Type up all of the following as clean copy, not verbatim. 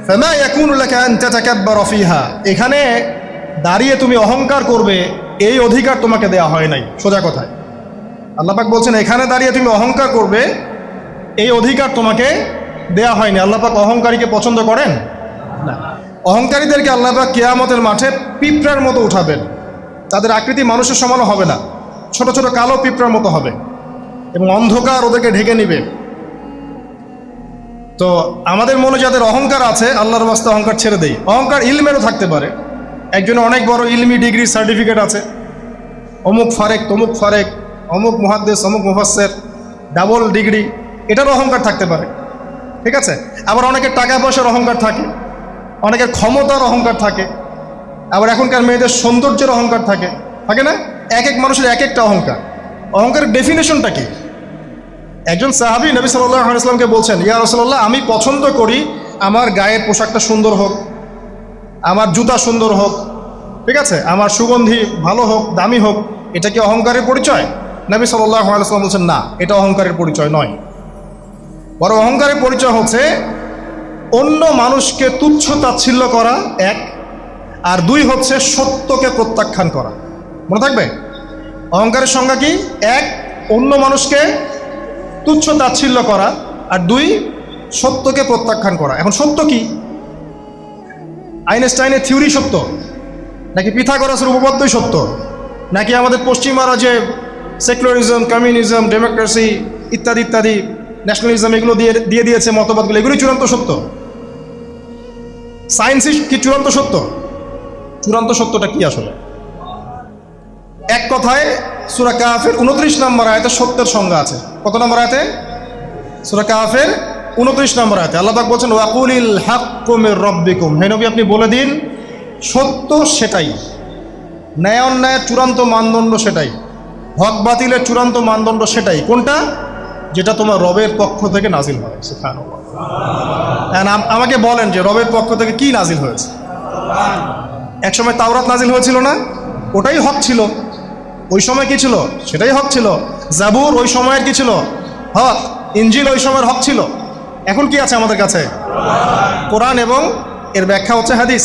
ফামা ইয়াকুনু লাকা আন তাতাকাব্বারা ফিহা, এখানে দাঁড়িয়ে তুমি অহংকার করবে এই অধিকার তোমাকে দেওয়া হয় নাই। সোজা কথায় আল্লাহ পাক বলছেন এখানে দাঁড়িয়ে তুমি অহংকার করবে এই অধিকার তোমাকে দেয়া হয়নি। আল্লাহ পাক অহংকারীকে পছন্দ করেন না। অহংকারীদেরকে আল্লাহ পাক কিয়ামতের মাঠে পিঁপড়ার মতো উঠাবেন। তাদের আকৃতি মানুষের সমানও হবে না, ছোট ছোট কালো পিঁপড়ার মতো হবে এবং অন্ধকার ওদেরকে ঢেকে নিবে। তো আমাদের মনে যাদের অহংকার আছে, আল্লাহর ওয়াস্তে অহংকার ছেড়ে দেই। অহংকার ইলমেরও থাকতে পারে, একজনের অনেক বড় ইলমি ডিগ্রি সার্টিফিকেট আছে, অমুক ফারেক তমুক ফারেক, অমুক মুহাদ্দিস অমুক মুফাসসির, ডাবল ডিগ্রি, এটারও অহংকার থাকতে পারে, ঠিক আছে। আবার অনেকের টাকা পয়সার অহংকার থাকে, অনেকের ক্ষমতার অহংকার থাকে, আবার এখনকার মেয়েদের সৌন্দর্যের অহংকার থাকে, থাকে না? এক এক মানুষের এক একটা অহংকার। অহংকারের ডেফিনেশনটা কি? একজন সাহাবী নবী সাল্লাল্লাহু আলাইহি ওয়াসাল্লামকে বলছেন, ইয়া রাসূলুল্লাহ, আমি পছন্দ করি আমার গায়ের পোশাকটা সুন্দর হোক, আমার জুতা সুন্দর হোক, ঠিক আছে, আমার সুগন্ধি ভালো হোক, দামি হোক, এটা কি অহংকারের পরিচয়? নবী সাল্লাল্লাহু আলাইহি ওয়াসাল্লাম বলছেন না, এটা অহংকারের পরিচয় নয়। বরং অহংকারের পরিচয় হচ্ছে অন্য মানুষকে তুচ্ছ তাচ্ছিল্য করা এক, আর দুই হচ্ছে সত্যকে প্রত্যাখ্যান করা। মনে থাকবে অহংকারের সংজ্ঞা কি? এক, অন্য মানুষকে তুচ্ছ তাচ্ছিল্য করা, আর দুই, সত্যকে প্রত্যাখ্যান করা। এখন সত্য কি? আইনস্টাইনের থিওরি সত্য, নাকি পিথাগোরাসের উপপাদ্যই সত্য, নাকি আমাদের পশ্চিমারা যে সেকুলারিজম, কমিউনিজম, ডেমোক্রেসি ইত্যাদি ইত্যাদি, ন্যাশনালিজম এগুলো দিয়ে দিয়েছে মতবাদগুলো, এগুলোই চূড়ান্ত সত্য? সায়েন্সই কি চূড়ান্ত সত্য? চূড়ান্ত সত্যটা কি আসলে? এক কথায় সূরা কাহফের 29 নম্বর আয়াতে সত্যের সংজ্ঞা আছে। কত নম্বর আয়াতে? সূরা কাহফের 29 নম্বর আয়াতে আল্লাহ পাক বলছেন, ওয়াকুলিল হাক্কু মির রাব্বিকুম, হে নবী আপনি বলে দিন সত্য সেটাই, ন্যায় অন্যায়ের চূড়ান্ত মানদণ্ড সেটাই, হক বাতিলের চূড়ান্ত মানদণ্ড সেটাই। কোনটা? যেটা তোমার রবের পক্ষ থেকে নাজিল হয়। সুবহানাল্লাহ। আমাকে বলেন যে রবের পক্ষ থেকে কি নাজিল হয়েছে? একসময় তাওরাত নাজিল হয়েছিল না? ওটাই হক ছিল। ওই সময় কি ছিল? সেটাই হক ছিল। জাবুর ওই সময়ের কি ছিল? হক। ইনজিল ওই সময়ের হক ছিল। এখন কি আছে আমাদের কাছে? কোরআন, এবং এর ব্যাখ্যা হচ্ছে হাদিস।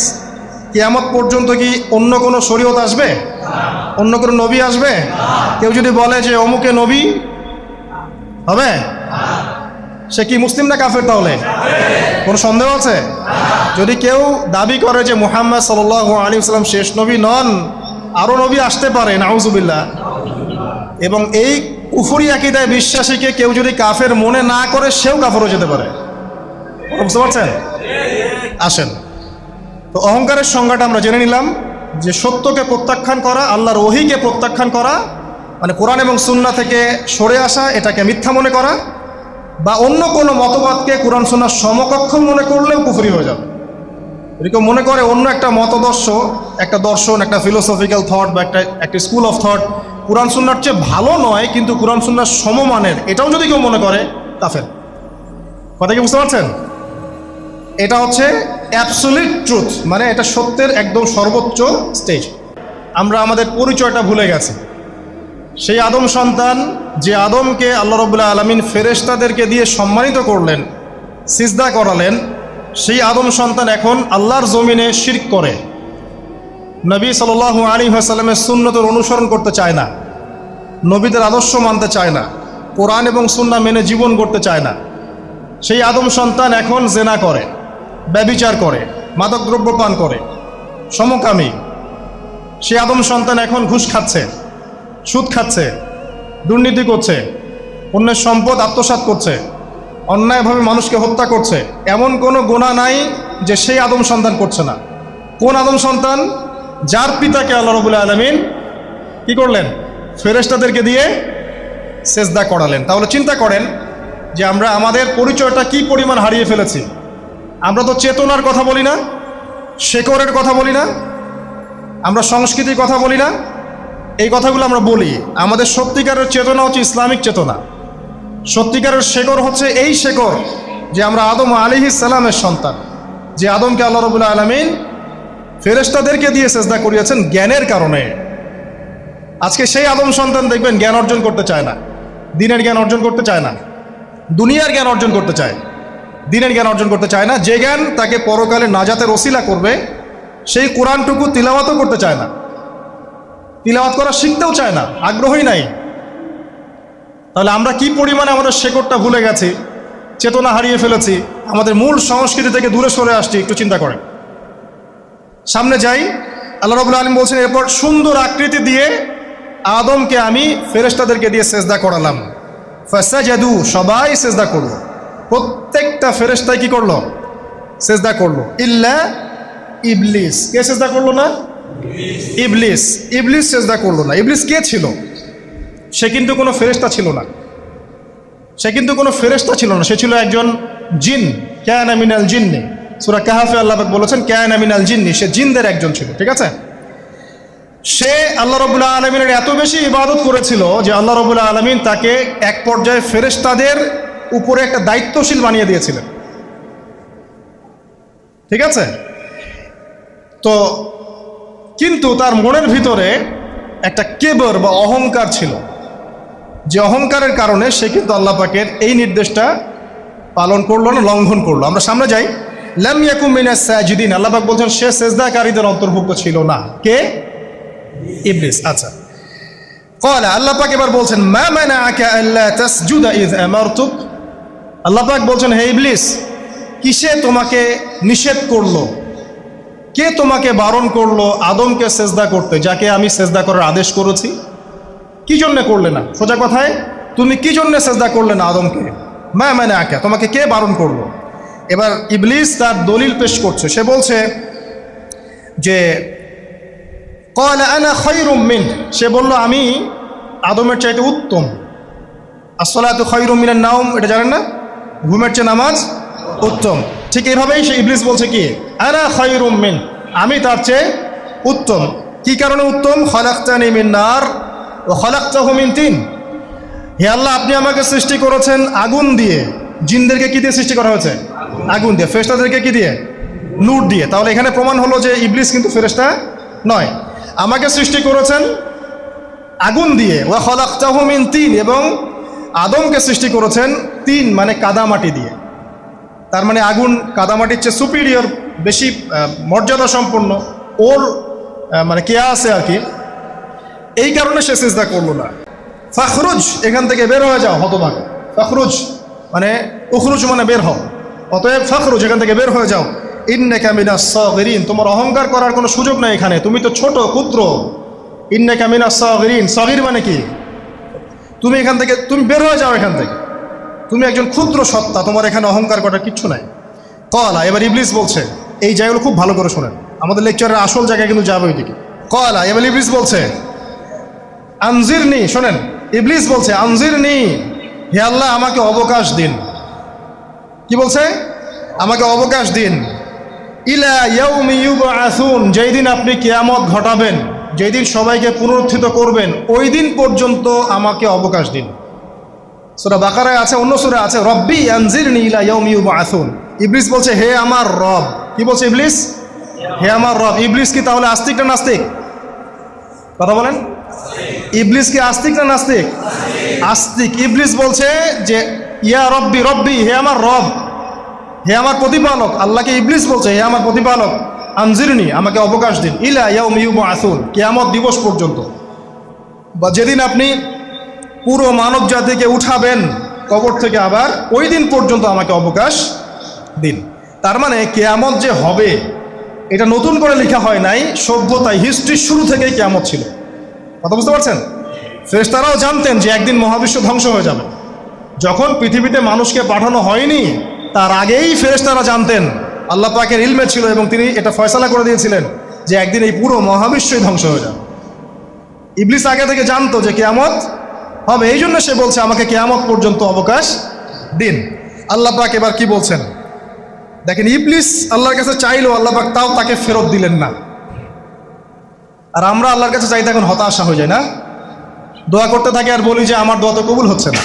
কিয়ামত পর্যন্ত কি অন্য কোনো শরীয়ত আসবে? অন্য কোনো নবী আসবে? কেউ যদি বলে যে অমুকে নবী হবে, সে কি মুসলিম না কাফের? তাহলে কোনো সন্দেহ আছে? যদি কেউ দাবি করে যে মুহাম্মদ সাল্লাল্লাহু আলাইহি ওয়াসাল্লাম শেষ নবী নন, আরও নবী আসতে পারে, নাউজুবিল্লাহ, এবং এই কুফরি আকীদায় বিশ্বাসীকে কেউ যদি কাফের মনে না করে, সেও কাফের হয়ে যেতে পারে। বুঝতে পারছেন? আসেন, তো অহংকারের সংজ্ঞাটা আমরা জেনে নিলাম যে সত্যকে প্রত্যাখ্যান করা, আল্লাহর ওহীকে প্রত্যাখ্যান করা, মানে কোরআন এবং সুন্নাহ থেকে সরে আসা, এটাকে মিথ্যা মনে করা, বা অন্য কোনো মতবাদকে কোরআন সুন্নাহর সমকক্ষ মনে করলেও কুফরি হয়ে যাবে। এরকম মনে করে অন্য একটা মতদর্শ, একটা দর্শন, একটা ফিলোসফিক্যাল থট বা একটা স্কুল অফ থট কোরআন সুন্নাহর চেয়ে ভালো নয়, কিন্তু কোরআন সুন্নাহর সমমানের, এটাও যদি কেউ মনে করে, কাফের। কথা কি বুঝতে পারছেন? এটা হচ্ছে অ্যাবসলিউট ট্রুথ, মানে এটা সত্যের একদম সর্বোচ্চ স্টেজ। আমরা আমাদের পরিচয়টা ভুলে গেছি। সেই আদম সন্তান, যে আদমকে আল্লাহ রাব্বুল আলামিন ফেরেশতাদেরকে দিয়ে সম্মানিত করলেন, সিজদা করালেন, সেই আদম সন্তান এখন আল্লাহর জমিনে শিরক করে, নবী সাল্লাল্লাহু আলাইহি ওয়াসাল্লামের সুন্নতের অনুসরণ করতে চায় না, নবীদের আদর্শ মানতে চায় না, কোরআন এবং সুন্নাহ মেনে জীবন গড়তে চায় না। সেই আদম সন্তান এখন জেনা করে, ব্যভিচার করে, মাদকদ্রব্য পান করে, সমকামী। সেই আদম সন্তান এখন ঘুষ খাচ্ছে, সুদ খাচ্ছে, দুর্নীতি করছে, অন্যের সম্পদ আত্মসাৎ করছে, অন্যায়ভাবে মানুষকে হত্যা করছে। এমন কোনো গুনাহ নাই যে সেই আদম সন্তান করছে না। কোন আদম সন্তান? যার পিতাকে আল্লাহ রাব্বুল আলামিন কি করলেন? ফেরেশতাদেরকে দিয়ে সেজদা করালেন। তাহলে চিন্তা করেন যে আমরা আমাদের পরিচয়টা কি পরিমাণ হারিয়ে ফেলেছি। আমরা তো চেতনার কথা বলি না, শেকড়ের কথা বলি না, আমরা সংস্কৃতির কথা বলি না, এই কথাগুলো আমরা বলি। আমাদের সত্যিকারের চেতনা হচ্ছে ইসলামিক চেতনা। সত্যিকারের শেকড় হচ্ছে এই শেকড় যে আমরা আদম আলাইহিস সালামের সন্তান, যে আদমকে আল্লাহ রাব্বুল আলামিন ফেরেশতাদেরকে দিয়ে সেজদা করিয়েছেন জ্ঞানের কারণে। আজকে সেই আদম সন্তান দেখবেন জ্ঞান অর্জন করতে চায় না, দিনের জ্ঞান অর্জন করতে চায় না, দুনিয়ার জ্ঞান অর্জন করতে চায়। দ্বীনের জ্ঞান অর্জন করতে চায় না, যে জ্ঞান তাকে পরকালে নাজাতের ওসিলা করবে, সেই কোরআনটুকু তিলাওয়াতও করতে চায় না, তিলাওয়াত করা শিখতেও চায় না, আগ্রহই নাই। তাহলে আমরা কি পরিমাণে আমাদের শেকড়টা ভুলে গেছি, চেতনা হারিয়ে ফেলেছি, আমাদের মূল সংস্কৃতি থেকে দূরে সরে আসছি, একটু চিন্তা করেন। সামনে যাই, আল্লাহ রাব্বুল আলামিন বলছেন, এরপর সুন্দর আকৃতি দিয়ে আদমকে আমি ফেরেশতাদেরকে দিয়ে সেজদা করালাম। ফাসাজাদু, সবাই সেজদা করলো, প্রত্যেকটা ফেরেশতাই কি করলো? সেজদা করলো। ইল্লা ইবলিস, কে সেজদা করলো না? ইবলিস। ইবলিস সেজদা করলো না। ইবলিস কে ছিল? সে কিন্তু কোনো ফেরেশতা ছিল না, সে কিন্তু কোনো ফেরেশতা ছিল না, সে ছিল একজন জিন। কানা মিনাল জিন্নি, সূরা কাহফে আল্লাহ পাক বলেছেন কানা মিনাল জিন্নি, সে জিনদের একজন ছিল। ঠিক আছে, সে আল্লাহ রাব্বুল আলামিনের এত বেশি ইবাদত করেছিল যে আল্লাহ রাব্বুল আলামিন তাকে এক পর্যায়ে ফেরেশতাদের উপরে একটা দায়িত্বশীল বানিয়ে দিয়েছিলেন। ঠিক আছে, তো কিন্তু তার মনের ভিতরে একটা কেবর বা অহংকার ছিল, যে অহংকারের কারণে সে কিন্তু আল্লাহ পাকের এই নির্দেশটা পালন করলো না, লঙ্ঘন করলো। আমরা সামনে যাই, লাম ইয়াকুম মিনাস সাজিদিন, আল্লাহ পাক বলছেন সে সেজদাকারীদের অন্তর্ভুক্ত ছিল না। কে? ইবলিস। আচ্ছা, ক্বালা, আল্লাহ পাক এবার বলছেন মা মানাআকা আল্লা তাসজুদা ইয আমারতুক, আল্লাহ পাক বলছেন হে ইবলিস, কিসে তোমাকে নিষেধ করলো, কে তোমাকে বারণ করলো আদমকে সেজদা করতে, যাকে আমি সেজদা করার আদেশ করেছি? কি জন্য করলে না? সোজা কথায়, তুমি কি জন্য সেজদা করলে না আদমকে? মা মানাআকা, তোমাকে কে বারণ করলো? এবার ইবলিস তার দলিল পেশ করছে, সে বলছে যে ক্বালা আনা খায়রুম মিন, সে বলল আমি আদমের চাইতে উত্তম। আসসালাতু খায়রুম মিনান নাওম, এটা জানেন না? ঘুমের চেয়ে নামাজ উত্তম। ঠিক এইভাবেই সে ইবলিস বলছে কি আনা খায়রুম মিন, আমি তার চেয়ে উত্তম। কি কারণে উত্তম? খালাকতানি মিন নার ওয়া খালাকতাহু মিন তিন, হে আল্লাহ আপনি আমাকে সৃষ্টি করেছেন আগুন দিয়ে, জিনদেরকে কি দিয়ে সৃষ্টি করা হয়েছে? আগুন দিয়ে। ফেরেশতাদেরকে কি দিয়ে? নূর দিয়ে। তাহলে এখানে প্রমাণ হলো যে ইবলিস কিন্তু ফেরেশতা নয়। আমাকে সৃষ্টি করেছেন আগুন দিয়ে, ওয়া খালাকতাহু মিন তিন, এবং আদমকে সৃষ্টি করেছেন তিন মানে কাদামাটি দিয়ে। তার মানে আগুন কাদামাটির চেয়ে সুপিরিয়র, বেশি মর্যাদা সম্পন্ন, ওর মানে কে আছে আর কি, এই কারণে সে সিজদা করলো না। ফাখরুজ, এখান থেকে বের হয়ে যাও হতভাগা। ফাখরুজ মানে উখরুজ মানে বের হও, অতএব ফাখরুজ, এখান থেকে বের হয়ে যাও। ইন্নাকা মিনাস সাগিরিন, তোমার অহংকার করার কোনো সুযোগ নাই এখানে, তুমি তো ছোট ক্ষুদ্র। ইন্নাকা মিনাস সাগিরিন, সাগির মানে কি? তুমি এখান থেকে, তুমি বের হয়ে যাও এখান থেকে, তুমি একজন ক্ষুদ্র সত্তা, তোমার এখানে অহংকার করার কিচ্ছু নাই। ক্বালা, এবার ইবলিস বলছে, এই জায়গাগুলো খুব ভালো করে শোনেন, আমাদের লেকচারের আসল জায়গায় কিন্তু যাবে ওইদিকে। ক্বালা, এবার ইবলিস বলছে আনজিরনি, শোনেন, ইবলিস বলছে আনজিরনি, হে আল্লাহ আমাকে অবকাশ দিন। কি বলছে? আমাকে অবকাশ দিন। ইলা ইয়াউমি ইউবআসুন, যেই দিন আপনি কিয়ামত ঘটাবেন, যেই দিন সবাইকে পুনরুত্থিত করবেন, ওই দিন পর্যন্ত আমাকে অবকাশ দিন। সূরা বাকারায় আছে, অন্য সূরা আছে রব্বি আনজিরনি ইলা ইয়াউমি ইউবআসুন। ইবলিস বলছে হে আমার রব। কি বলছে ইবলিস? হে আমার রব। ইবলিস কি তাহলে আস্তিক না নাস্তিক? কথা বলেন, ইবলিস কি আস্তিক না নাস্তিক? আস্তিক। ইবলিস বলছে যে ইয়া রব্বি রব্বি, হে আমার রব, হে আমার প্রতিপালক। আল্লাহকে ইবলিস বলছে হে আমার প্রতিপালক, আনজিরনি, আমাকে অবকাশ দিন, ইলা ইয়াউমি ইউবআসুন, কিয়ামত দিবস পর্যন্ত, বা যেদিন আপনি পুরো মানব জাতিকে উঠাবেন কবর থেকে, আবার ওই দিন পর্যন্ত আমাকে অবকাশ দিন। তার মানে কিয়ামত যে হবে এটা নতুন করে লেখা হয় নাই, সভ্যতায় হিস্ট্রির শুরু থেকেই কিয়ামত ছিল। কথা বুঝতে পারছেন? ফেরেশতারাও জানতেন যে একদিন মহাবিশ্ব ধ্বংস হয়ে যাবে। যখন পৃথিবীতে মানুষকে পাঠানো হয়নি তার আগেই ফেরেশতারা জানতেন, আল্লাহ পাকের ইলমে ছিল এবং তিনি এটা ফয়সালা করে দিয়েছিলেন যে একদিন এই পুরো মহাবিশ্বই ধ্বংস হয়ে যাবে। ইবলিস আগে থেকে জানতো যে কিয়ামত হবে, এই জন্য সে বলছে আমাকে কিয়ামত পর্যন্ত অবকাশ দিন। আল্লাহ পাক এবার কি বলছেন দেখেন, ইবলিস আল্লাহর কাছে চাইলো, আল্লাহ পাক তাও তাকে ফেরত দিলেন না। আর আমরা আল্লাহর কাছে চাইতে এখন হতাশা হয়ে যায় না, দোয়া করতে থাকি আর বলি যে আমার দোয়া তো কবুল হচ্ছে না।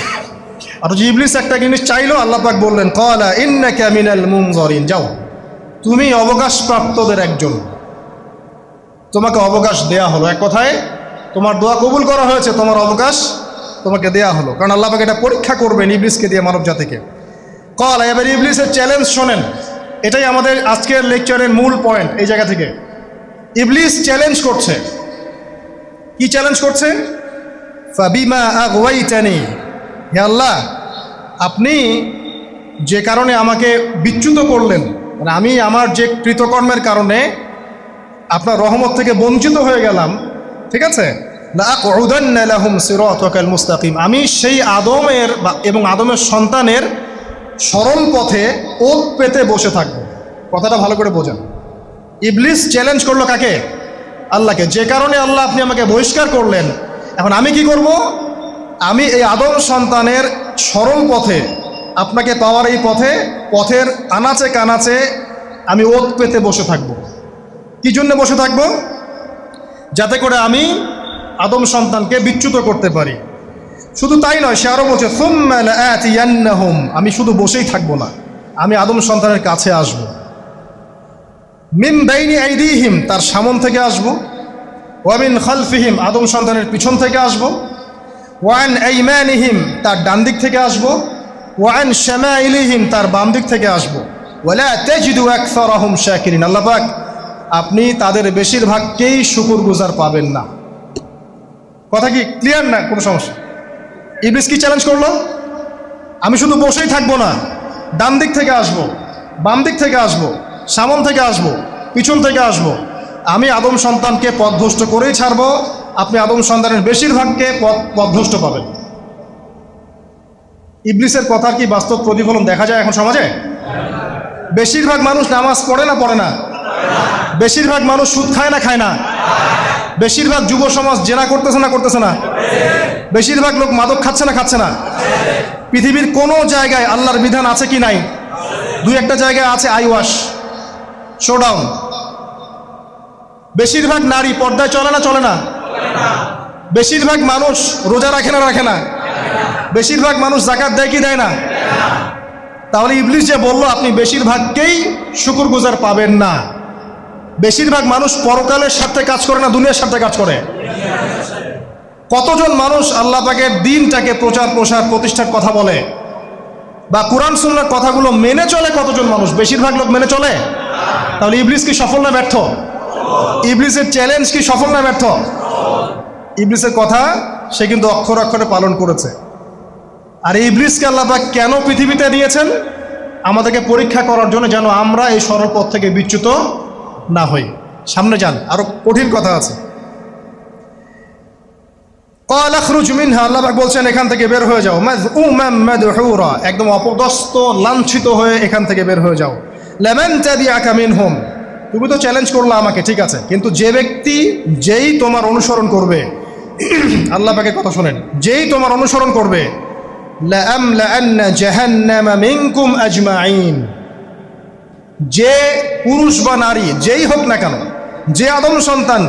আর যে ইবলিস একটা জিনিস চাইলো, আল্লাহ পাক বললেন ক্বালা ইন্নাকা মিনাল মুনজারিন, যাও তুমি অবকাশপ্রাপ্তদের একজন, তোমাকে অবকাশ দেয়া হলো। এক কথায় তোমার দোয়া কবুল করা হয়েছে, তোমার অবকাশ তোমাকে দেয়া হলো, কারণ আল্লাহ পাক এটা পরীক্ষা করবেন ইবলিসকে দিয়ে মানব জাতিকে। কল, এবার ইবলিসের চ্যালেঞ্জ শোনেন, এটাই আমাদের আজকের লেকচারের মূল পয়েন্ট। এই জায়গা থেকে ইবলিস চ্যালেঞ্জ করছে। কি চ্যালেঞ্জ করছে? ফাবিমা আগওয়াইতানি, হে আল্লাহ, আপনি যে কারণে আমাকে বিচ্যুত করলেন, মানে আমি আমার যে কৃতকর্মের কারণে আপনার রহমত থেকে বঞ্চিত হয়ে গেলাম, ঠিক আছে, লাআকউদান্না লাহুম সিরাতাকাল মুস্তাকিম, আমি সেই আদমের এবং আদমের সন্তানের সরল পথে ওত পেতে বসে থাকবো। কথাটা ভালো করে বোঝেন। ইবলিস চ্যালেঞ্জ করলো কাকে? আল্লাহকে। যে কারণে আল্লাহ আপনি আমাকে বহিষ্কার করলেন, এখন আমি কি করব? আমি এই আদম সন্তানের সরল পথে, আপনাকে পাওয়ার এই পথের আনাচে কানাচে আমি ওত পেতে বসে থাকব। কি জন্য বসে থাকব? যাতে করে আমি আদম সন্তানকে বিচ্যুত করতে পারি। শুধু তাই নয়, সে আরও বলছে সুম্মা লাআতিয়ান্নাহুম, আমি শুধু বসেই থাকবো না, আমি আদম সন্তানের কাছে আসব। মিন বাইনি আইদিহিম, তার সামন থেকে আসব। ওয়া মিন খালফিহিম, আদম সন্তানের পিছন থেকে আসব। ওয়া আন আইমানিহিম, তার ডান দিক থেকে আসব। ওয়া আন শামাইলিহিম, তার বাম দিক থেকে আসব। ওয়ালা তাজিদু আকসারাহুম শাকিরিন, আল্লাহ পাক আপনি তাদের বেশিরভাগকেই শুকরগুজার পাবেন না। কথা কি ক্লিয়ার না? কোনো সমস্যা? ইবলিস কি চ্যালেঞ্জ করলো? আমি শুধু বসেই থাকবো না, ডান দিক থেকে আসব, বাম দিক থেকে আসব, সামন থেকে আসব, পিছন থেকে আসব, আমি আদম সন্তানকে পথভ্রষ্ট করেই ছাড়বো। আপনি আদম সন্তানের বেশিরভাগকে পথভ্রষ্ট পাবেন। ইবলিসের কথার কি বাস্তব প্রতিফলন দেখা যায় এখন সমাজে? বেশিরভাগ মানুষ নামাজ পড়ে না পড়ে না? বেশিরভাগ মানুষ সুদ খায় না খায় না? বেশিরভাগ যুব সমাজ জেনা করতেছে না করতেছে না? বেশিরভাগ লোক মাদক খাচ্ছে না খাচ্ছে না? পৃথিবীর কোনো জায়গায় আল্লাহর বিধান আছে কি নাই? দুই একটা জায়গায় আছে আইওয়াশ, শোডাউন। বেশিরভাগ নারী পর্দায় চলে না চলে না? বেশিরভাগ মানুষ রোজা রাখে না রাখে না? বেশিরভাগ মানুষ যাকাত দেয় কি দেয় না? তাহলে ইবলিস যে বলল আপনি বেশিরভাগকেই শুকরগুজার পাবেন না, বেশিরভাগ মানুষ পরকালের স্বার্থে কাজ করে না দুনিয়ার স্বার্থে কাজ করে? কতজন মানুষ আল্লাহ পাকের দ্বীনটাকে প্রচার প্রসার প্রতিষ্ঠার কথা বলে বা কোরআন সুন্নাহর কথাগুলো মেনে চলে? কতজন মানুষ? বেশিরভাগ লোক মেনে চলে। তাহলে ইবলিস কি সফল না ব্যর্থ? ইবলিসের চ্যালেঞ্জ কি সফল না ব্যর্থ? ইবলিসের কথা সে কিন্তু অক্ষরে অক্ষরে পালন করেছে। আর ইবলিসকে আল্লাহ পাক কেন পৃথিবীতে দিয়েছেন? আমাদেরকে পরীক্ষা করার জন্য, যেন আমরা এই সরল পথ থেকে বিচ্যুত না হই। সামনে যান, আরো কঠিন কথা আছে। ক্বাল আখরুজ মিনহা, আল্লাহ পাক বলছেন এখান থেকে বের হয়ে যাও। মাযউমান মাদহুরা, একদম অপদস্থ লাঞ্ছিত হয়ে এখান থেকে বের হয়ে যাও। লামান তাবিআকা মিনহুম, তুমি তো চ্যালেঞ্জ করলা আমাকে, ঠিক আছে, কিন্তু যে ব্যক্তি যেই তোমার অনুসরণ করবে, আল্লাহ পাকের কথা শোনেন, যেই তোমার অনুসরণ করবে, লাআমলাআন্না জাহান্নামা মিনকুম আজমাইন, যে পুরুষ বা নারী যেই হোক না কেন, যে আদম সন্তান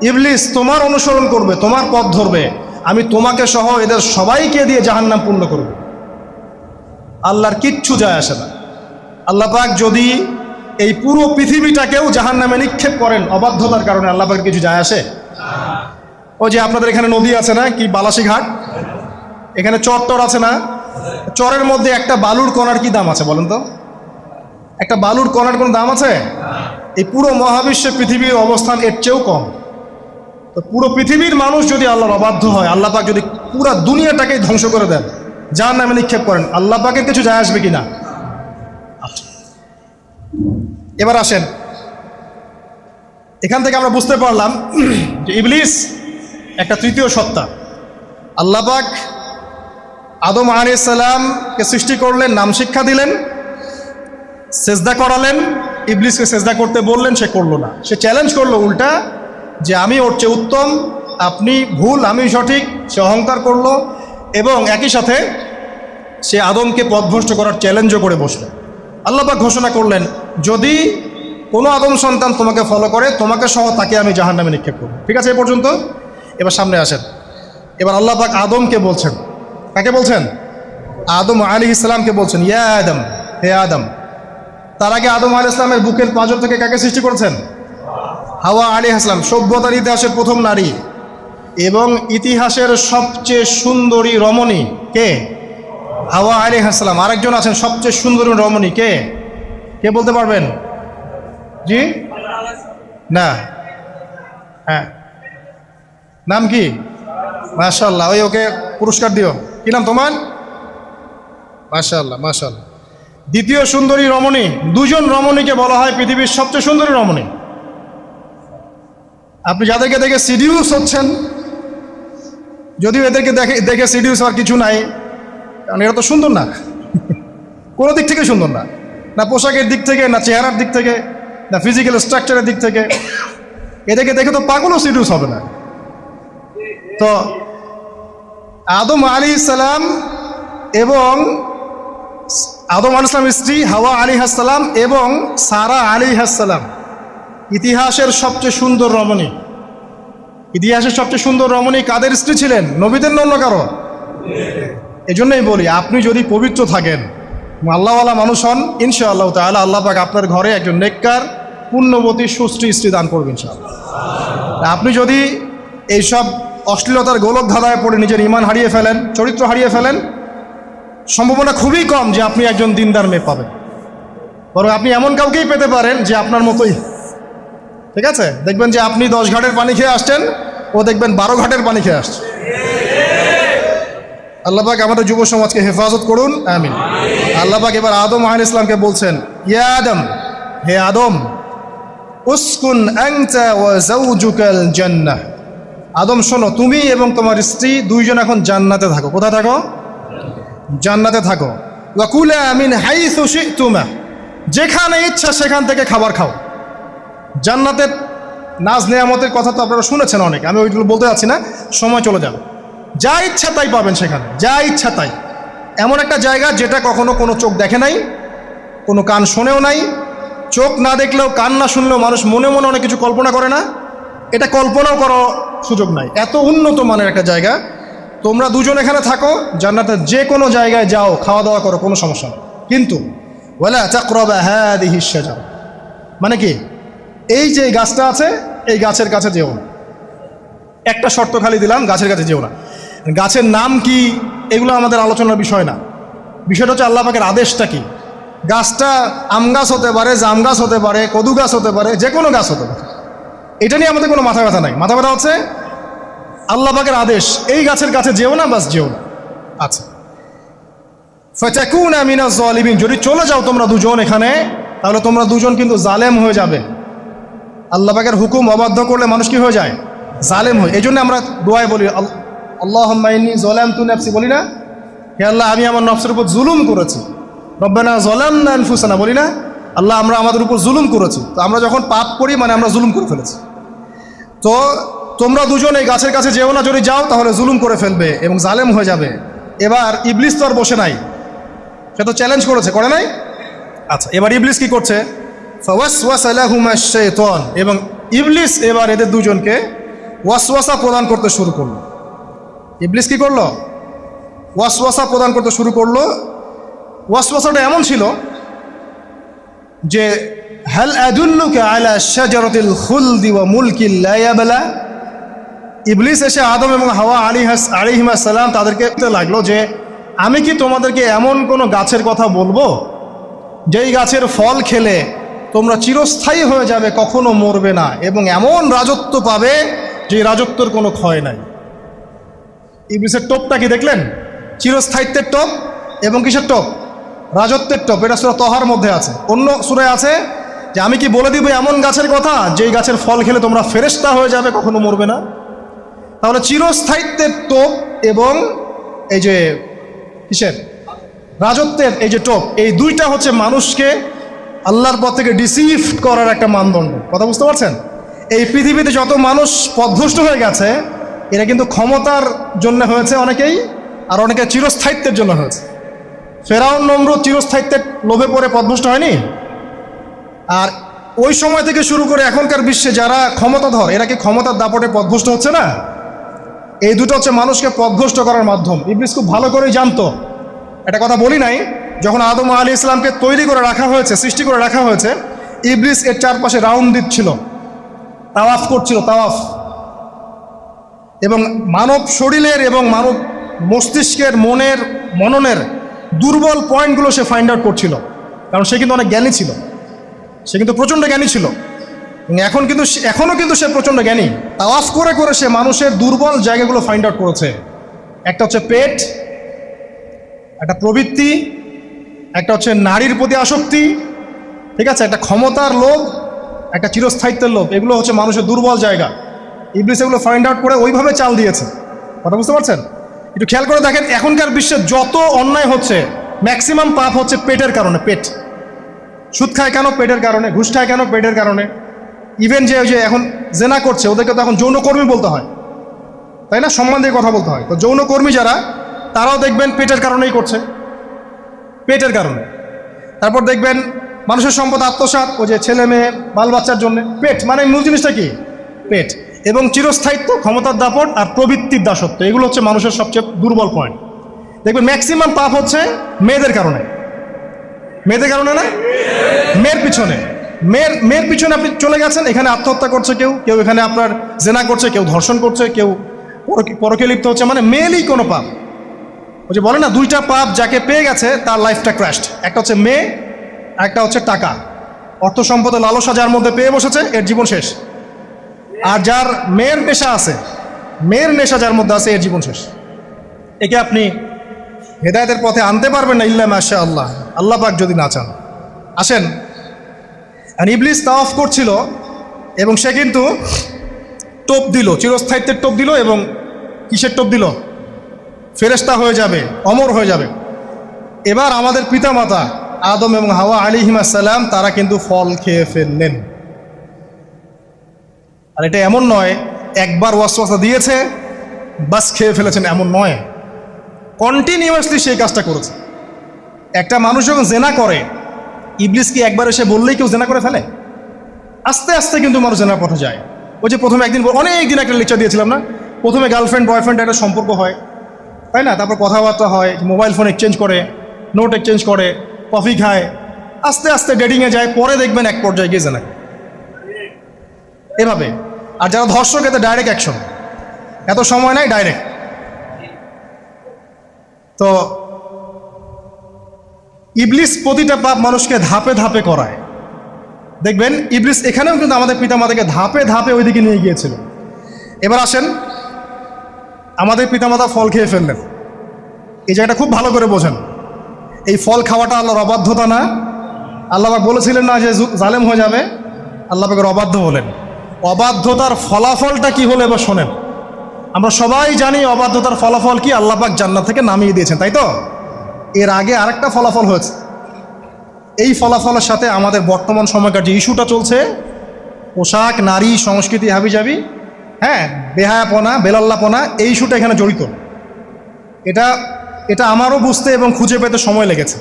ইবলিস তোমার অনুসরণ করবে, তোমার পথ ধরবে, আমি তোমাকে সহ এদের সবাইকে দিয়ে জাহান্নাম পূর্ণ করব। আল্লাহর কিচ্ছু যায় আসে না। আল্লাহ পাক যদি এই পুরো পৃথিবীটাকেও জাহান্নামে নিক্ষেপ করেন অবাধ্যতার কারণে, আল্লাহ পাকের কিছু যায় আসে? ও যে আপনাদের এখানে নদী আছে না, কি বালাসী ঘাট, এখানে চর আছে না? চরের মধ্যে একটা বালুর কণার কি দাম আছে বলেন তো? একটা বালুর কণার কোনো দাম আছে? এই পুরো মহাবিশ্বে পৃথিবীর অবস্থান এর চেয়েও কম। তো পুরো পৃথিবীর মানুষ যদি আল্লাহর অবাধ্য হয়, আল্লাহ পাক যদি পুরো দুনিয়াটাকেই ধ্বংস করে দেন, জাহান্নামে নিক্ষেপ করেন, আল্লাহ পাকের কিছু যায় আসবে কিনা? এবার আসেন, এখান থেকে আমরা বুঝতে পারলাম যে ইবলিস একটা তৃতীয় সত্তা। আল্লাহ পাক আদম আলাইহিস সালামকে সৃষ্টি করলেন, নাম শিক্ষা দিলেন, সেজদা করালেন, ইবলিসকে সেজদা করতে বললেন, সে করলো না। সে চ্যালেঞ্জ করলো উল্টা, যে আমি ওর চেয়ে উত্তম, আপনি ভুল আমি সঠিক। সে অহংকার করলো এবং একই সাথে সে আদমকে পথভ্রষ্ট করার চ্যালেঞ্জও করে বসলো। আল্লাহ পাক ঘোষণা করলেন, যদি কোনো আদম সন্তান তোমাকে ফলো করে, তোমাকে সহ তাকে আমি জাহান্নামে নিক্ষেপ করব। ঠিক আছে, এ পর্যন্ত। এবার সামনে আসেন। এবার আল্লাহ পাক আদমকে বলছেন, কাকে বলছেন? আদম আলাইহিস সালামকে বলছেন, ইয়া আদম, হে আদম। তার আগে আদম আলাইহিস সালামের বুকের পাঁজর থেকে কাকে সৃষ্টি করেছেন? হাওয়া আলাইহিস সালাম, সভ্যতার ইতিহাসের প্রথম নারী এবং ইতিহাসের সবচেয়ে সুন্দরী রমণী কে? হাওয়া আলাইহিস সালাম। আরেকজন আছেন সবচেয়ে সুন্দরী রমণী, কে কে বলতে পারবেন? জি না, হ্যাঁ নাম কি? মাশাআল্লাহ, ওই ওকে পুরস্কার দিও। কি নাম তোমার? মাশাআল্লাহ মাশাআল্লাহ। দ্বিতীয় সুন্দরী রমণী, দুজন রমণীকে বলা হয় পৃথিবীর সবচেয়ে সুন্দরী রমণী। আপনি যাদেরকে দেখে সিডিউস হচ্ছেন, যদিও এদেরকে দেখে সিডিউস হওয়ার কিছু নাই, কারণ এরা তো সুন্দর না, কোনো দিক থেকে সুন্দর না, না পোশাকের দিক থেকে, না চেহারার দিক থেকে, না ফিজিক্যাল স্ট্রাকচারের দিক থেকে। এদেরকে দেখে তো পাগলও সিডিউস হবে না। তো আদম আলাইহিস সালাম এবং আদম আলাইহিস সালামের স্ত্রী হাওয়া আলাইহিস সালাম এবং সারা আলাইহিস সালাম ইতিহাসের সবচেয়ে সুন্দর রমণী। ইতিহাসের সবচেয়ে সুন্দর রমণী কাদের স্ত্রী ছিলেন? নবীদের অন্য কারো? এজন্যই বলি, আপনি যদি পবিত্র থাকেন, আল্লাহওয়ালা মানুষ হন, ইনশাআল্লাহ তাআলা আল্লাহ পাক আপনার ঘরে একজন নেককার পুণ্যবতী সুশ্রী স্ত্রী দান করবেন ইনশাআল্লাহ। আপনি যদি এইসব অশ্লীলতার গোলক ধাঁধায় পড়ে নিজের ঈমান হারিয়ে ফেলেন, চরিত্র হারিয়ে ফেলেন, সম্ভাবনা খুবই কম যে আপনি একজন দিনদার মেয়ে পাবেন। বরং আপনি এমন কাউকেই পেতে পারেন যে আপনার মতোই, ঠিক আছে? দেখবেন যে আপনি 10 ঘাটের পানি খেয়ে আসছেন, ও দেখবেন 12 ঘাটের পানি খেয়ে আসছে। আল্লাহ পাক আমাদের যুব সমাজকে হেফাজত করুন, আমিন। আল্লাহ পাক এবার আদম আলাইহিস সালামকে বলছেন, ইয়া আদম, হে আদম, উসকুন আনতা ওয়া যাওজুকাল জান্নাহ। আদম শোনো, তুমি এবং তোমার স্ত্রী দুইজন এখন জান্নাতে থাকো। কোথায় থাকো? জান্নাতে থাকো। ওয়া কুলা মিন হাইসু শি'তুমা, যেখানে ইচ্ছা সেখান থেকে খাবার খাও। জান্নাতের নাজ নেয়ামতের কথা তো আপনারা শুনেছেন অনেক, আমি ওইগুলো বলতে যাচ্ছি না, সময় চলে যাবে। যা ইচ্ছা তাই পাবেন সেখানে, যা ইচ্ছা তাই। এমন একটা জায়গা যেটা কখনো কোনো চোখ দেখে নাই, কোনো কান শোনেও নাই। চোখ না দেখলেও, কান না শুনলেও মানুষ মনে মনে অনেক কিছু কল্পনা করে না? এটা কল্পনাও করার সুযোগ নাই, এত উন্নত মানের একটা জায়গা। তোমরা দুজন এখানে থাকো, জান্নাতের যে কোনো জায়গায় যাও, খাওয়া দাওয়া করো, কোনো সমস্যা নেই। কিন্তু ওয়ালা তাকরাবা হাদিহিশ শাজারা, মানে কি, এই যে গাছটা আছে, এই গাছের কাছে যেও না। একটা শর্ত খালি দিলাম, গাছের কাছে যেও না। গাছের নাম কি এগুলো আমাদের আলোচনার বিষয় না। বিষয়টা হচ্ছে আল্লাহ পাকের আদেশটা কি। গাছটা আম গাছ হতে পারে, জাম গাছ হতে পারে, কদু গাছ হতে পারে, যে কোনো গাছ হতে পারে। এটা নিয়ে আমাদের কোনো মাথা ব্যথা নাই। মাথা ব্যথা হচ্ছে আল্লাহ পাকের আদেশ, এই গাছের কাছে যেও না, বাস যেও না। আচ্ছা, ফাতাকুনা মিনাজ জালিমিন, যদি চলে যাও তোমরা দুজন এখানে, তাহলে তোমরা দুজন কিন্তু জালেম হয়ে যাবে। আল্লাহ পাকের হুকুম অবাধ্য করলে মানুষ কি হয়ে যায়? জালেম হয়। এই জন্য আমরা দোয়ায় বলি, আল্লাহুম্মা ইন্নী যালামতু নাফসি, বলি না? হে আল্লাহ, আমি আমার নফসের উপর জুলুম করেছি। রব্বানা যালামনা আনফুসানা, বলি না? আল্লাহ, আমরা আমাদের উপর জুলুম করেছি। তো আমরা যখন পাপ করি, মানে আমরা জুলুম করে ফেলেছি। তো তোমরা দুজন এই গাছের কাছে যেও না, যদি যাও তাহলে জুলুম করে ফেলবে এবং জালেম হয়ে যাবে। এবার ইবলিস তো আর বসে নাই, সে তো চ্যালেঞ্জ করেছে, করে নাই? আচ্ছা, এবার ইবলিস কি করছে? ফাওয়াসওয়াসা লাহুমা শাইতান, এবং ইবলিস এবার এদের দুজনকে ওয়াসওয়াসা প্রদান করতে শুরু করলো। ইবলিস কি করলো? ওয়াসওয়াসা প্রদান করতে শুরু করলো। ওয়াসওয়াসাটা এমন ছিল যে, হাল আদুল্লুকা আলা শাজারাতিল খুলদি ওয়া মুলকিন লা ইয়াবলা। ইবলিস এসে আদম এবং হাওয়া আলাইহিমা সালাম তাদেরকে লাগলো যে, আমি কি তোমাদেরকে এমন কোনো গাছের কথা বলবো যেই গাছের ফল খেলে তোমরা চিরস্থায়ী হয়ে যাবে, কখনো মরবে না, এবং এমন রাজত্ব পাবে যে রাজত্বের কোনো ক্ষয় নাই। ইবলিসের টোপটা কি দেখলেন? চিরস্থায়িত্বের টোপ এবং কিসের টোপ? রাজত্বের টোপ। এটা সূরা তহার মধ্যে আছে। অন্য সূরায় আছে যে, আমি কি বলে দিব এমন গাছের কথা যেই গাছের ফল খেলে তোমরা ফেরেশতা হয়ে যাবে, কখনো মরবে না। তাহলে চিরস্থায়িত্বের টোপ এবং এই যে কিসের? রাজত্বের এই যে টোপ, এই দুইটা হচ্ছে মানুষকে আল্লাহর পথ থেকে ডিসিভ করার একটা মানদণ্ড। কথা বুঝতে পারছেন? এই পৃথিবীতে যত মানুষ পথভ্রষ্ট হয়ে গেছে, এরা কিন্তু ক্ষমতার জন্য হয়েছে অনেকেই, আর অনেকে চিরস্থায়িত্বের জন্য হয়েছে। ফেরাউন নমরুদ চিরস্থায়িত্বের লোভে পড়ে পথভ্রষ্ট হয়নি? আর ওই সময় থেকে শুরু করে এখনকার বিশ্বে যারা ক্ষমতাধর, এরা কি ক্ষমতার দাপটে পথভ্রষ্ট হচ্ছে না? এই দুটো হচ্ছে মানুষকে পথভ্রষ্ট করার মাধ্যম। ইবলিস খুব ভালো করেই জানতো। একটা কথা বলি নাই, যখন আদম আলাইহিস সালামকে তৈরি করে রাখা হয়েছে, সৃষ্টি করে রাখা হয়েছে, ইবলিস এর চারপাশে রাউন্ড দিচ্ছিল, তাওয়াফ করছিল, তাওয়াফ। এবং মানব শরীরের এবং মানব মস্তিষ্কের, মনের, মননের দুর্বল পয়েন্টগুলো সে ফাইন্ড আউট করছিল, কারণ সে কিন্তু অনেক জ্ঞানী ছিল, সে কিন্তু প্রচণ্ড জ্ঞানী ছিল। এখনও কিন্তু সে প্রচণ্ড জ্ঞানী। তাওয়াফ করে করে সে মানুষের দুর্বল জায়গাগুলো ফাইন্ড আউট করেছে। একটা হচ্ছে পেট, একটা প্রবৃত্তি, একটা হচ্ছে নারীর প্রতি আসক্তি, ঠিক আছে, একটা ক্ষমতার লোভ, একটা চিরস্থায়িত্বের লোভ। এগুলো হচ্ছে মানুষের দুর্বল জায়গা। ইবলিস এগুলো ফাইন্ড আউট করে ওইভাবে চাল দিয়েছে। কথা বুঝতে পারছেন? একটু খেয়াল করে দেখেন, এখনকার বিশ্বে যত অন্যায় হচ্ছে ম্যাক্সিমাম পাপ হচ্ছে পেটের কারণে। পেট। সুদ খায় কেন? পেটের কারণে। ঘুষ খায় কেন? পেটের কারণে। ইভেন যে এখন জেনা করছে ওদেরকে তো এখন যৌনকর্মী বলতে হয়, তাই না? সম্মান দিয়ে কথা বলতে হয়। তো যৌনকর্মী যারা, তারাও দেখবেন পেটের কারণেই করছে, পেটের কারণে। তারপর দেখবেন মানুষের সম্পদ আত্মসাৎ, ওই যে ছেলে মেয়ে বাল বাচ্চার জন্য। পেট মানে মূল জিনিসটা কি? পেট। এবং চিরস্থায়িত্ব, ক্ষমতার দাপট আর প্রবৃত্তির দাসত্ব, এগুলো হচ্ছে মানুষের সবচেয়ে দুর্বল পয়েন্ট। দেখবেন ম্যাক্সিমাম পাপ হচ্ছে মেয়েদের কারণে। মেয়েদের কারণে না? মেয়ের পিছনে। মেয়ের পিছনে আপনি চলে গেছেন, এখানে আত্মহত্যা করছে কেউ, কেউ এখানে আপনার জেনা করছে, কেউ ধর্ষণ করছে, কেউ পরকে লিপ্ত হচ্ছে। মানে মেয়েরই কোনো পাপ। ওই যে বলে না, দুইটা পাপ যাকে পেয়ে গেছে তার লাইফটা ক্র্যাশড। একটা হচ্ছে মেয়ে, একটা হচ্ছে টাকা। অর্থ সম্পদের লালসা যার মধ্যে পেয়ে বসেছে, এর জীবন শেষ। আর যার মেয়ের নেশা আছে, মেয়ের নেশা যার মধ্যে আছে, এর জীবন শেষ। একে আপনি হেদায়েতের পথে আনতে পারবেন না ইল্লা মাশা আল্লাহ, আল্লাহ পাক যদি না চান। আসেন, ইবলিস তাওয়াফ করছিল এবং সে কিন্তু টোপ দিল, চিরস্থায়িত্বের টোপ দিল। এবং কিসের টোপ দিল? ফেরেশতা হয়ে যাবে, অমর হয়ে যাবে। এবার আমাদের পিতামাতা আদম এবং হাওয়া আলাইহিস সালাম, তারা কিন্তু ফল খেয়ে ফেললেন। আর এটা এমন নয় একবার ওয়াসওয়াসা দিয়েছে বাস খেয়ে ফেলেছেন, এমন নয়। কন্টিনিউয়াসলি সেই কাজটা করেছে। একটা মানুষ যখন জেনা করে, ইবলিস কি একবার এসে বললেই কেউ জেনা করে ফেলে? আস্তে আস্তে কিন্তু মানুষ জেনার পথে যায়। ওই যে প্রথমে একদিন, অনেক দিন একটা লেকচার দিয়েছিলাম না, প্রথমে গার্লফ্রেন্ড বয়ফ্রেন্ড একটা সম্পর্ক হয়, তাই না? তারপর কথাবার্তা হয়, মোবাইল ফোন এক্সচেঞ্জ করে, নোট এক্সচেঞ্জ করে, কফি খায়, আস্তে আস্তে ডেটিংয়ে যায়, পরে দেখবেন এক পর্যায়ে গিয়ে জেনা করে। এভাবে। আর যারা ধর্ষক, এতে ডাইরেক্ট অ্যাকশন, এত সময় নাই, ডাইরেক্ট। তো ইবলিস প্রতিটা পাপ মানুষকে ধাপে ধাপে করায়। দেখবেন ইবলিস এখানেও কিন্তু আমাদের পিতামাতাকে ধাপে ধাপে ওইদিকে নিয়ে গিয়েছিল। এবার আসেন, আমাদের পিতামাতা ফল খেয়ে ফেললেন, এই জায়গাটা খুব ভালো করে বোঝেন। এই ফল খাওয়াটা আল্লাহর অবাধ্যতা না? আল্লাহ পাক বলেছিলেন না যে জালেম হয়ে যাবে? আল্লাহ পাকের অবাধ্য হলেন। অবাধ্যতার ফলাফলটা কি হলো এবার শোনেন। আমরা সবাই জানি অবাধ্যতার ফলাফল কি, আল্লাহ পাক জান্নাত থেকে নামিয়ে দিয়েছেন, তাই তো? এর আগে আরেকটা ফলাফল হয়েছে। এই ফলাফলের সাথে আমাদের বর্তমান সময়কার যে ইস্যুটা চলছে, পোশাক, নারী, সংস্কৃতি, হাবিজাবি, হ্যাঁ, বেহায়াপনা, বেলাল্লাপনা, এই ইস্যুটা এখানে জড়িত। এটা আমারও বুঝতে এবং খুঁজে পেতে সময় লেগেছে।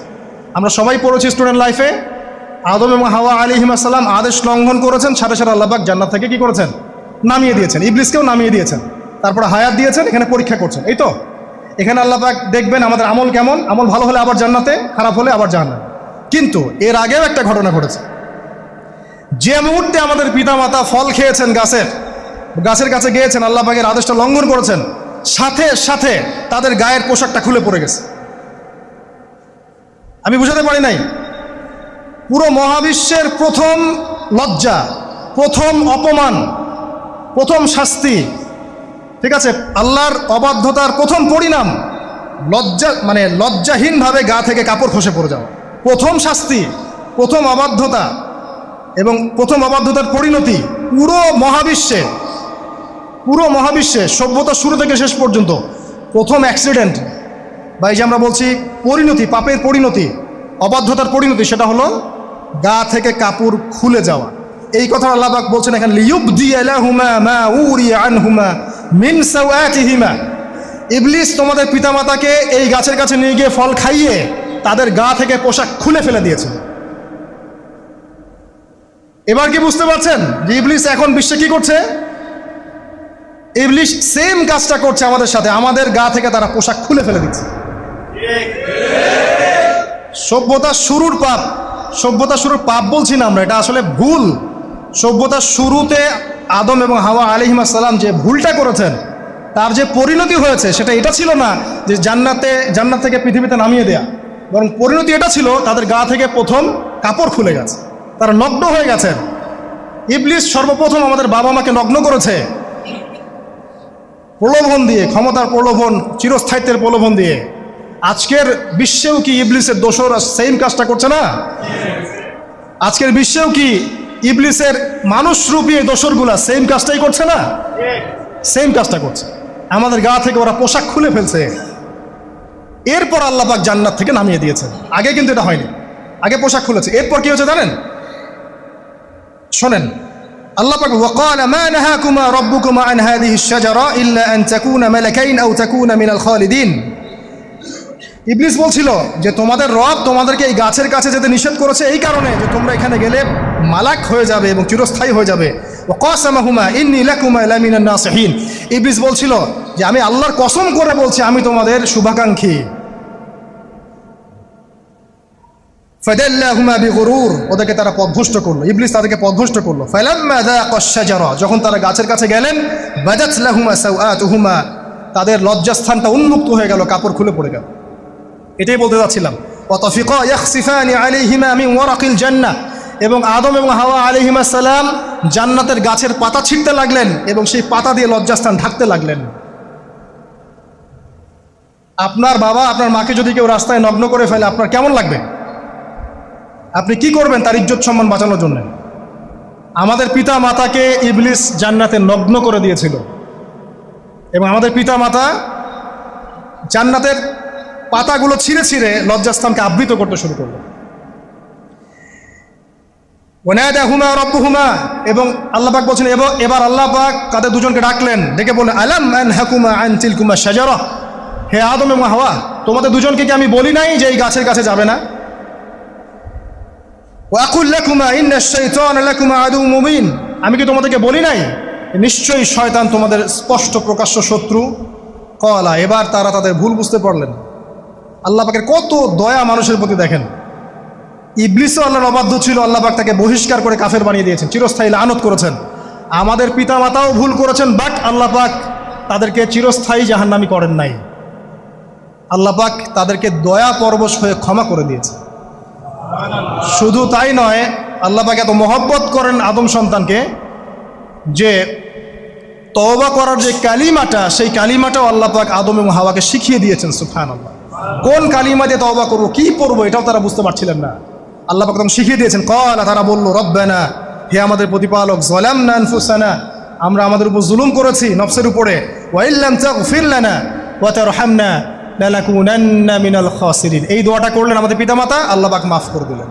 আমরা সবাই পড়েছি স্টুডেন্ট লাইফে, আদম এবং হাওয়া আলাইহিস সালাম আদেশ লঙ্ঘন করেছেন, সাথে সাথে আল্লাহ পাক জান্নাত থেকে কি করেছেন? নামিয়ে দিয়েছেন। ইবলিসকেও নামিয়ে দিয়েছেন, তারপরে হায়াত দিয়েছেন, এখানে পরীক্ষা করছেন, এই তো। এখানে আল্লাহ পাক দেখবেন আমাদের আমল কেমন, আমল ভালো হলে আবার জান্নাতে, খারাপ হলে আবার জাহান্নামে। কিন্তু এর আগেও একটা ঘটনা ঘটেছে। যে মুহূর্তে আমাদের পিতামাতা ফল খেয়েছেন, গাছের কাছে গিয়েছেন, আল্লাহ পাকের আদেশটা লঙ্ঘন করেছেন, সাথে সাথে তাদের গায়ের পোশাকটা খুলে পড়ে গেছে। আমি বুঝাতে পারি নাই, পুরো মহাবিশ্বের প্রথম লজ্জা, প্রথম অপমান, প্রথম শাস্তি, ঠিক আছে, আল্লাহর অবাধ্যতার প্রথম পরিণাম লজ্জাহীনভাবে গা থেকে কাপড় খসে পড়ে যাওয়া। প্রথম শাস্তি, প্রথম অবাধ্যতা এবং প্রথম অবাধ্যতার পরিণতি পুরো মহাবিশ্বে সভ্যতার শুরু থেকে শেষ পর্যন্ত প্রথম অ্যাক্সিডেন্ট, বা এই যে আমরা বলছি পরিণতি, পাপের পরিণতি, অবাধ্যতার পরিণতি, সেটা হলো গা থেকে কাপড় খুলে যাওয়া। এই কথা আল্লাহ পাক বলছেন এখানে, লিয়ুবদিয়া লাহুমা মা উরিয়া আনহুমা মিন সাওয়াতিহিমা। ইবলিস তোমাদের পিতামাতাকে এই গাছের কাছে নিয়ে গিয়ে ফল খাইয়ে তাদের গা থেকে পোশাক খুলে ফেলে দিয়েছে। এবার কি বুঝতে পারছেন যে ইবলিস এখন বিশ্বে কি করছে? ইবলিস সেম কাজটা করছে আমাদের সাথে, আমাদের গা থেকে তারা পোশাক খুলে ফেলে দিচ্ছে। সভ্যতার শুরুর পাপ বলছি না আমরা, এটা আসলে ভুল। সভ্যতার শুরুতে আদম এবং হাওয়া আলাইহিস সালাম যে ভুলটা করেছেন, তার যে পরিণতি হয়েছে, সেটা এটা ছিল না যে জান্নাত থেকে পৃথিবীতে নামিয়ে দেয়া। বরং পরিণতি এটা ছিল তাদের গা থেকে প্রথম কাপড় খুলে গেছে, তারা নগ্ন হয়ে গেছেন। ইবলিস সর্বপ্রথম আমাদের বাবা মাকে নগ্ন করেছে প্রলোভন দিয়ে, ক্ষমতার প্রলোভন, চিরস্থায়িত্বের প্রলোভন দিয়ে। আজকের বিশ্বেও কি ইবলিসের দোসর সেম কাজটা করছে না? আজকের বিশ্বেও কি ইবলিসের মানুষরূপী দোসরগুলা সেম কাজটাই করছে না? সেম কাজটা করছে। আমাদের গা থেকে ওরা পোশাক খুলে ফেলছে, এরপর আল্লাহ পাক জান্নাত থেকে নামিয়ে দিয়েছেন। আগে কিন্তু এটা হয়নি, আগে পোশাক খুলেছে। এরপর কি হচ্ছে জানেন? শোনেন, আল্লাহ পাক ওয়াকালা মা নাহাকুমা রাব্বুকুমা আন হাযিহি আশ-শাজারা ইল্লা আন তাকুনা মালাকাইন আও তাকুনা মিনাল খালিদিন। ইবলিস বলছিল যে তোমাদের রব তোমাদেরকে এই গাছের কাছে যেতে নিষেধ করেছে এই কারণে যে তোমরা এখানে গেলে মালাক হয়ে যাবে এবং চিরস্থায়ী হয়ে যাবে। ওয়া কাসামাহুমা ইন্নী লাকুমা লামিনান নাসিহিন। ইবলিস বলছিল যে আমি আল্লাহর কসম করে বলছি আমি তোমাদের শুভাকাঙ্ক্ষী। ফাদাল্লাহুমা বিগুরুর, ওদেরকে তারা পথভ্রষ্ট করলো, ইবলিস তাদেরকে পথভ্রষ্ট করলো। ফালাম্মা যাকাশ শাজারা, যখন তারা গাছের কাছে গেলেন, বাদাত লাহুমা সাওআতুহুমা, তাদের লজ্জাস্থানটা উন্মুক্ত হয়ে গেল, কাপড় খুলে পড়ে গেল। এটাই বলতে যাচ্ছিলাম। ওয়াতাফিকা ইয়াখসিফানি আলাইহিমা মিন ওয়ারাকিল জান্নাহ, এবং আদম এবং হাওয়া আলাইহিমা সালাম জান্নাতের গাছের পাতা ছিঁড়তে লাগলেন এবং সেই পাতা দিয়ে লজ্জাস্থান ঢাকতে লাগলেন। আপনার বাবা আপনার মাকে যদি কেউ রাস্তায় নগ্ন করে ফেলে আপনার কেমন লাগবে? আপনি কি করবেন তার ইজ্জত সম্মান বাঁচানোর জন্য? আমাদের পিতা মাতাকে ইবলিস জান্নাতে নগ্ন করে দিয়েছিল এবং আমাদের পিতা মাতা জান্নাতের পাতাগুলো ছিঁড়ে ছিঁড়ে লজ্জাস্থানকে আবৃত করতে শুরু করলো। ওয়ানাদাহুমা রাব্বুহুমা, এবং আল্লাহ পাক বলছেন এবার আল্লাহ পাক তাদের দুজনকে ডাকলেন, ডেকে বললেন আলাম আনহাকুমা আন তিলকুমা শাজারা, হে আদম এবং হাওয়া তোমাদের দুজনকে কি আমি বলি নাই যে এই গাছের কাছে যাবে না? ওয়াকুল লাকুমা ইন্নাশ শাইতানা লাকুমা আদুউম মুবিন, আমি কি তোমাদেরকে বলি নাই নিশ্চয়ই শয়তান তোমাদের স্পষ্ট প্রকাশ্য শত্রু? ক্বালা, এবার তারা তাদের ভুল বুঝতে পারলেন। আল্লাহ পাকের কত দয়া মানুষের প্রতি দেখেন। ইবলিসও আল্লাহর অবাধ্য ছিল, আল্লাহ পাক তাকে বহিষ্কার করে কাফের বানিয়ে দিয়েছেন, চিরস্থায়ী লানত করেছেন। আমাদের পিতামাতাও ভুল করেছেন, বাট আল্লাহ পাক তাদেরকে চিরস্থায়ী জাহান্নামী করেন নাই। আল্লাহ পাক তাদেরকে দয়া পরবশ হয়ে ক্ষমা করে দিয়েছে। শুধু তাই নয়, আল্লাহ পাক এত মহব্বত করেন আদম সন্তানকে যে তওবা করার যে কালিমাটা, সেই কালিমাটাও আল্লাহ পাক আদম এবং হাওয়াকে শিখিয়ে দিয়েছেন। সুবহানাল্লাহ। কোন কালিমা দিয়ে তওবা করবো, কি পড়বো, এটাও তারা বুঝতে পারছিলেন না। আল্লাহ পাক তখন শিখিয়ে দিয়েছেন। ক্বালা, তারা বলল রব্বানা, হে আমাদের প্রতিপালক, যালামনা আনফুসানা, আমরা আমাদের উপর জুলুম করেছি নফসের উপরে, ওয়া ইল্লাম তাগফির লানা ওয়া তারহামনা লানাকুনান্না মিনাল খাসিরিন। এই দোয়াটা করলেন আমাদের পিতামাতা, আল্লাহ পাক মাফ করে দিলেন।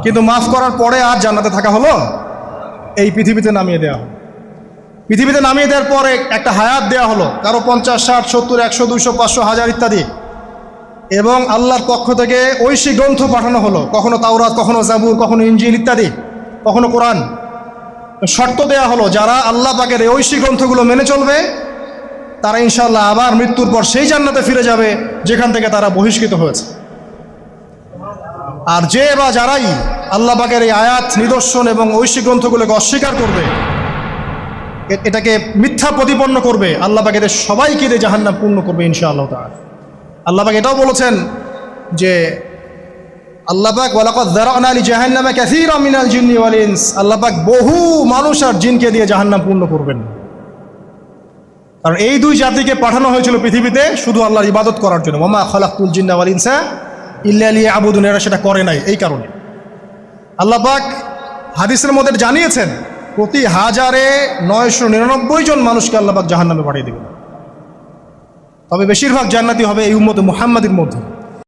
কিন্তু মাফ করার পরে আর জান্নাতে থাকা হলো? এই পৃথিবীতে নামিয়ে দেওয়া হলো। পৃথিবীতে নামিয়ে দেওয়ার পরে একটা হায়াত দেওয়া হলো, কারো 50, 60, 70, 100, 200, 500, 1000 ইত্যাদি। এবং আল্লাহর পক্ষ থেকে ঐশী গ্রন্থ পাঠানো হলো, কখনো তাওরাত, কখনো জাবুর, কখনো ইনজিল ইত্যাদি, কখনো কোরআন। শর্ত দেওয়া হলো যারা আল্লাহ পাকের এই ঐশী গ্রন্থগুলো মেনে চলবে তারা ইনশাআল্লাহ আবার মৃত্যুর পর সেই জান্নাতে ফিরে যাবে যেখান থেকে তারা বহিষ্কৃত হয়েছে। আর যে বা যারাই আল্লাহ পাকের এই আয়াত, নিদর্শন এবং ঐশী গ্রন্থগুলোকে অস্বীকার করবে, এটাকে মিথ্যা প্রতিপন্ন করবে, আল্লাহ পাক এদের সবাইকে দিয়ে জাহান্নাম পূর্ণ করবে ইনশাআল্লাহ তাআলা। আল্লাহ পাক এটাও বলেছেন যে আল্লাহ পাক ওয়ালাকাদ যারানা লিজাহান্নামা কাসীরাম মিনাল জিন্নি ওয়াল ইনস, আল্লাহ পাক বহু মানুষ আর জিনকে দিয়ে জাহান্নাম পূর্ণ করবেন। কারণ এই দুই জাতিকে পাঠানো হয়েছিল পৃথিবীতে শুধু আল্লাহর ইবাদত করার জন্য। ওয়া মা খালাকতুল জিন্না ওয়াল ইনসা ইল্লা লিয়াবুদুন, এরা সেটা করে নাই। এই কারণে আল্লাহ পাক হাদিসের মধ্যে জানিয়েছেন প্রতি 1099 জন মানুষকে আল্লাহ পাক জাহান্নামে পাঠিয়ে দেবেন। তবে বেশিরভাগ জান্নাতি হবে এই উম্মতে মুহাম্মাদের মধ্যে।